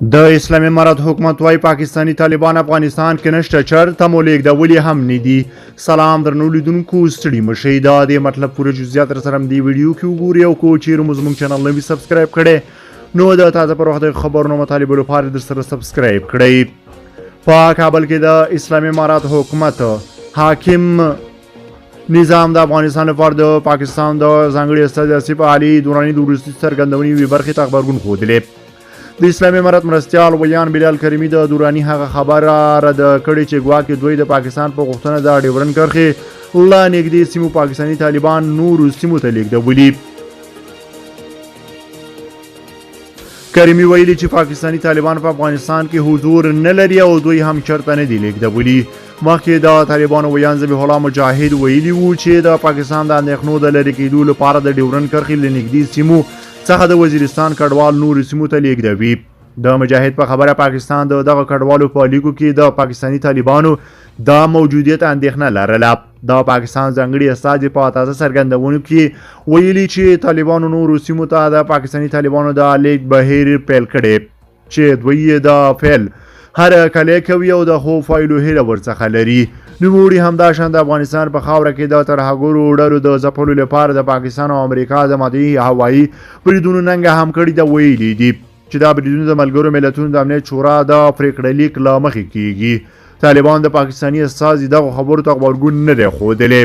د اسلامي امارت حکومت وايي پاکستانی طالبان افغانستان کې نشته، چېرته مو لیږدولي هم نه دي. سلام درنو لیدونکو، ستړي مه شئ. دا د مطلب پوره جزئیات در سره دې ویډیو کې وګورئ او که چیرې مو زموږ چینل نه وي سبسکرایب کړی نو د تازه پر وخت د خبرونو مطالبو لپاره در سره سبسکرایب کړئ. په کابل کې د اسلامي امارت حکومت حاکم نظام د افغانستان لپاره د پاکستان د ځانګړي استازي آصف علي دوراني د وروستي څرګندونې یوې برخې ته غبرګون ښودلی. د اسلامي امارت مرستیال ویان بلال کریمي د دوراني هغه خبره رد کړې چې ګواکې دوی د پاکستان په غوښتنه د ډیورنډ کرښې له نږدې سیمو پاکستاني طالبان نورو سیمو ته لیږدولي. کریمي ویلي چې پاکستاني طالبان په افغانستان کې حضور نه لري او دوی هم چېرته نه دي لیږدولي. مخکې د طالبانو ویان ذبیح الله مجاهد ویلي وو چې د پاکستان د اندېښنو د لرې کېدو لپاره د ډیورنډ کرښې له نږدې سیمو څخه د وزیرستان کډوال نورو سیمو ته لیږدوي. د مجاهد په خبره پاکستان د دغه کډوالو په لیکو کې د پاکستاني طالبانو د موجودیت اندېښنه لرله. د پاکستان ځانګړي استازي په تازه څرګندونو کې ویلي چې طالبانو نورو سیمو ته د پاکستاني طالبانو د لیږد بهیر پیل کړی چې دوی یې د فعل هر کلی کوي او د ښو پایلو هیله ورڅخه لري. نوموړي همداشان د افغانستان په خاوره کې د ترهګرو ډلو د ځپلو لپاره د پاکستان او امریکا د مدعي هوایي بریدونو ننګه هم کړي د ویلي دي چې دا بریدونه د ملګرو ملتونو د امنیت شورا د پریکړه لیک له مخې کیږي. طالبان د پاکستاني استازي دغو خبرو ته غبرګون نه دی ښودلی.